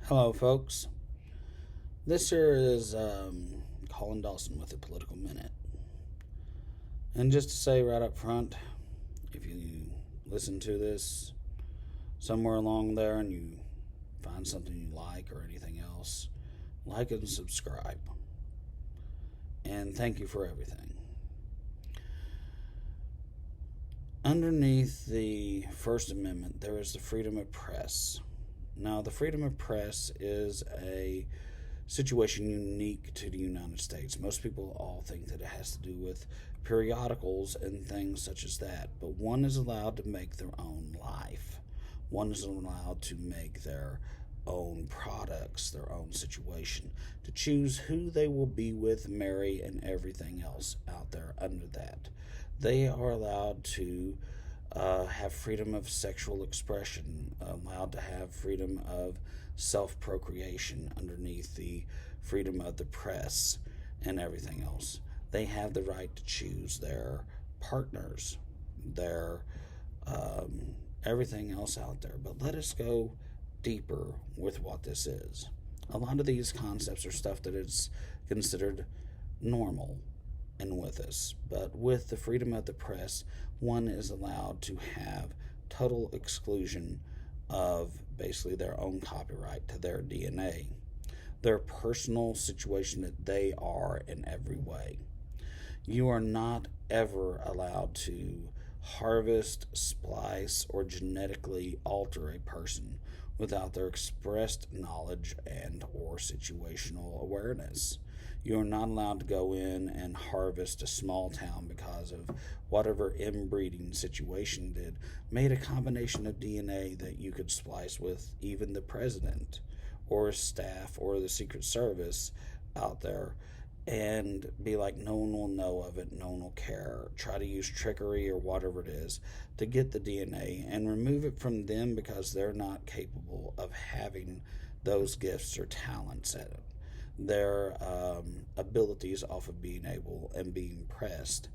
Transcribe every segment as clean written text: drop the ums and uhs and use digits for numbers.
Hello, folks. This here is Colin Dawson with a Political Minute. And just to say right up front, if you listen to this somewhere along there and you find something you like or anything else, like and subscribe. And thank you for everything. Underneath the First Amendment, there is the freedom of press. Now, the freedom of press is a situation unique to the United States. Most people all think that it has to do with periodicals and things such as that, but one is allowed to make their own life. One is allowed to make their own products, their own situation, to choose who they will be with, marry, and everything else out there under that. They are allowed to have freedom of sexual expression, allowed to have freedom of self procreation underneath the freedom of the press and everything else. They have the right to choose their partners, their everything else out there. But let us go deeper with what this is. A lot of these concepts are stuff that is considered normal and with us, but with the freedom of the press, one is allowed to have total exclusion of basically their own copyright to their DNA, their personal situation that they are in every way. You are not ever allowed to harvest, splice, or genetically alter a person without their expressed knowledge and or situational awareness. You are not allowed to go in and harvest a small town because of whatever inbreeding situation made a combination of DNA that you could splice with even the president or his staff or the Secret Service out there and be like, no one will know of it, no one will care. Try to use trickery or whatever it is to get the DNA and remove it from them because they're not capable of having those gifts or talents at it. Their abilities off of being able and being pressed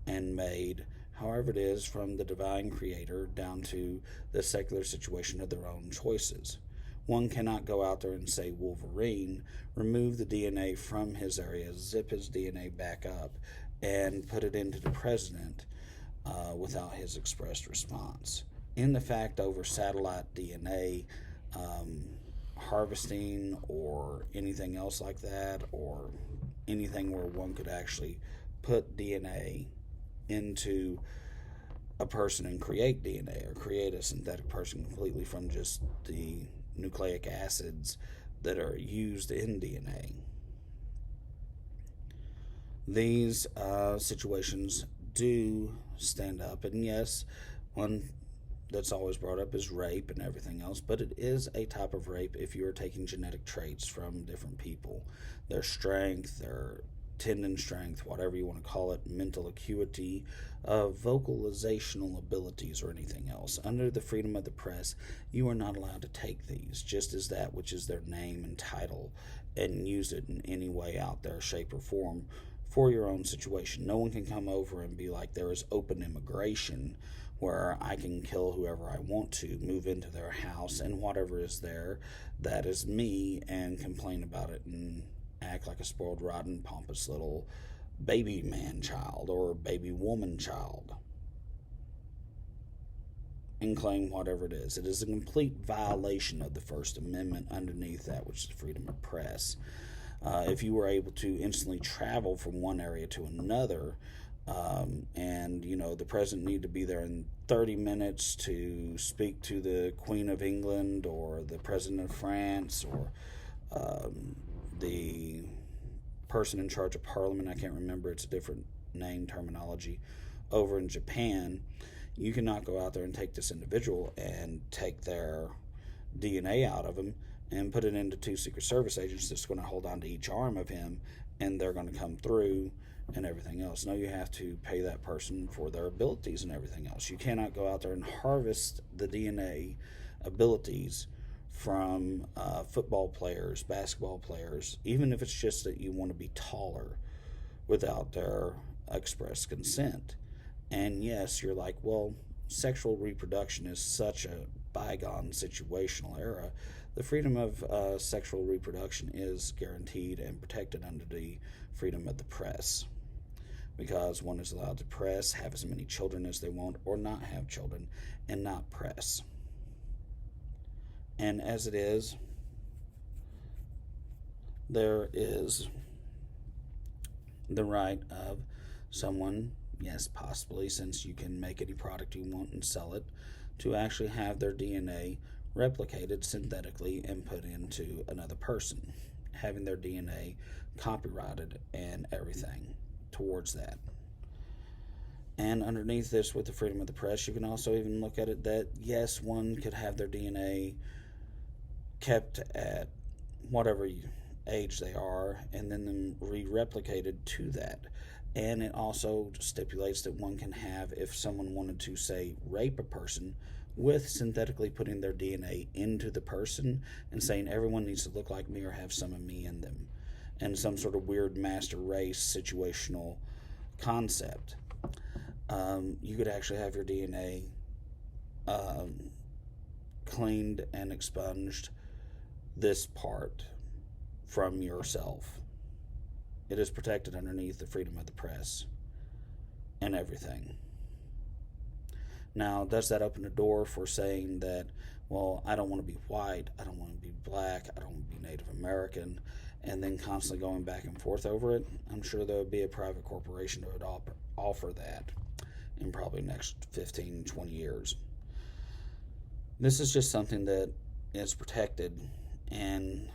and made, however it is, from the divine creator down to the secular situation of their own choices. One cannot go out there and say Wolverine, remove the DNA from his area, zip his DNA back up, and put it into the president without his expressed response. In the fact over satellite DNA, harvesting or anything else like that, or anything where one could actually put DNA into a person and create DNA or create a synthetic person completely from just the nucleic acids that are used in DNA. These situations do stand up, and yes, one that's always brought up is rape and everything else, but it is a type of rape if you are taking genetic traits from different people, their strength, their tendon strength, whatever you want to call it, mental acuity, vocalizational abilities, or anything else. Under the freedom of the press, you are not allowed to take these, just as that which is their name and title, and use it in any way out there, shape, or form for your own situation. No one can come over and be like, there is open immigration where I can kill whoever I want to, move into their house, and whatever is there, that is me, and complain about it and act like a spoiled, rotten, pompous little baby man child or baby woman child and claim whatever it is. It is a complete violation of the First Amendment underneath that, which is freedom of press. If you were able to instantly travel from one area to another, and the president needed to be there in 30 minutes to speak to the Queen of England or the president of France or the person in charge of Parliament, I can't remember, it's a different name terminology, over in Japan, you cannot go out there and take this individual and take their DNA out of him and put it into 2 Secret Service agents that's going to hold on to each arm of him, and they're going to come through and everything else. No, you have to pay that person for their abilities and everything else. You cannot go out there and harvest the DNA abilities from football players, basketball players, even if it's just that you want to be taller, without their express consent. And yes, you're like, well, sexual reproduction is such a bygone situational era, the freedom of sexual reproduction is guaranteed and protected under the freedom of the press, because one is allowed to press, have as many children as they want, or not have children and not press. And as it is, there is the right of someone, yes, possibly, since you can make any product you want and sell it, to actually have their DNA replicated synthetically and put into another person, having their DNA copyrighted and everything towards that. And underneath this, with the freedom of the press, you can also even look at it that, yes, one could have their DNA kept at whatever age they are and then them re-replicated to that. And it also stipulates that one can have, if someone wanted to, say, rape a person, with synthetically putting their DNA into the person and saying everyone needs to look like me or have some of me in them, and some sort of weird master race situational concept. You could actually have your DNA cleaned and expunged, this part, from yourself. It is protected underneath the freedom of the press and everything. Now, does that open the door for saying that, well, I don't want to be white, I don't want to be black, I don't want to be Native American, and then constantly going back and forth over it? I'm sure there would be a private corporation that would offer that in probably next 15, 20 years. This is just something that is protected, and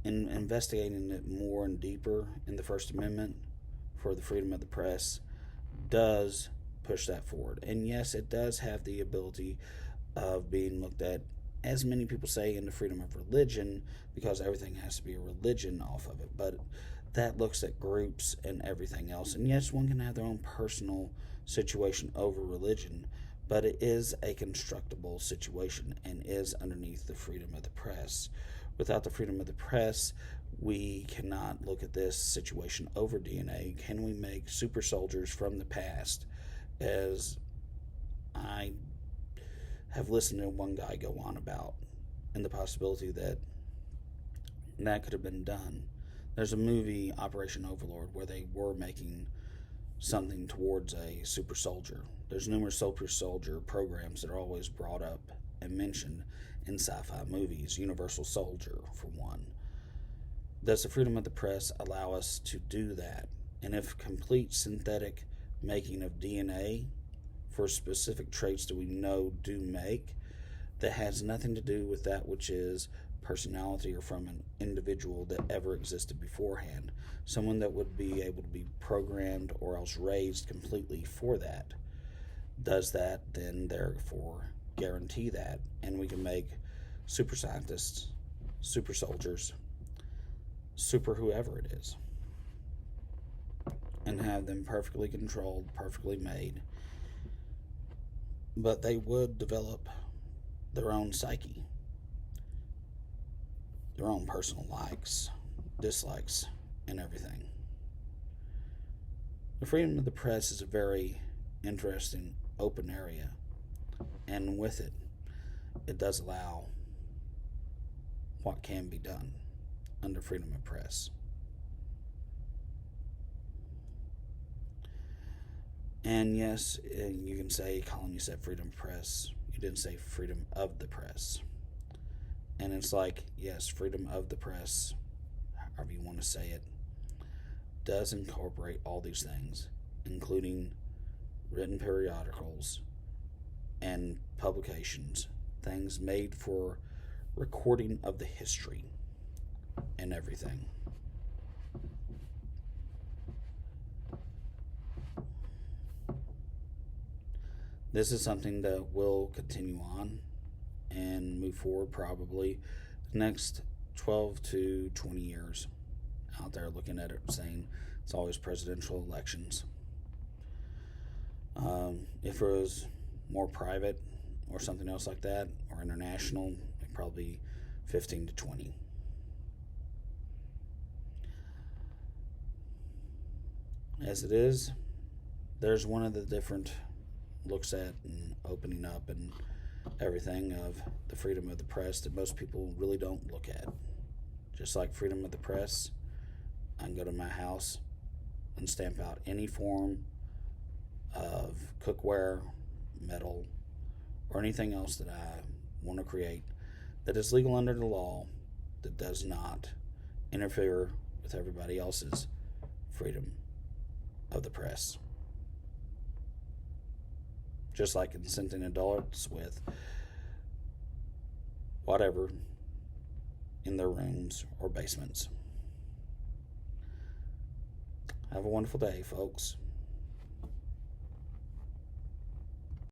in investigating it more and deeper in the First Amendment for the freedom of the press does push that forward. And yes, it does have the ability of being looked at, as many people say, in the freedom of religion, because everything has to be a religion off of it. But that looks at groups and everything else. And yes, one can have their own personal situation over religion, but it is a constructible situation and is underneath the freedom of the press. Without the freedom of the press, we cannot look at this situation over DNA. Can we make super soldiers from the past? As I have listened to one guy go on about, and the possibility that that could have been done. There's a movie, Operation Overlord, where they were making something towards a super soldier. There's numerous super soldier programs that are always brought up and mentioned in sci-fi movies. Universal Soldier, for one. Does the freedom of the press allow us to do that? And if complete synthetic making of DNA for specific traits that we know do make, that has nothing to do with that which is personality or from an individual that ever existed beforehand, someone that would be able to be programmed or else raised completely for that, does that then therefore guarantee that? And we can make super scientists, super soldiers, super whoever it is, and have them perfectly controlled, perfectly made. But they would develop their own psyche, their own personal likes, dislikes, and everything. The freedom of the press is a very interesting, open area, and with it, it does allow what can be done under freedom of press. And yes, you can say, Colin, you said freedom of press. You didn't say freedom of the press. And it's like, yes, freedom of the press, however you want to say it, does incorporate all these things, including written periodicals and publications, things made for recording of the history and everything. This is something that will continue on and move forward probably the next 12 to 20 years. Out there looking at it, saying it's always presidential elections. If it was more private or something else like that, or international, it'd probably be 15 to 20. As it is, there's one of the different looks at and opening up and everything of the freedom of the press that most people really don't look at. Just like freedom of the press, I can go to my house and stamp out any form of cookware, metal, or anything else that I want to create that is legal under the law, that does not interfere with everybody else's freedom of the press. Just like consenting adults with whatever in their rooms or basements. Have a wonderful day, folks.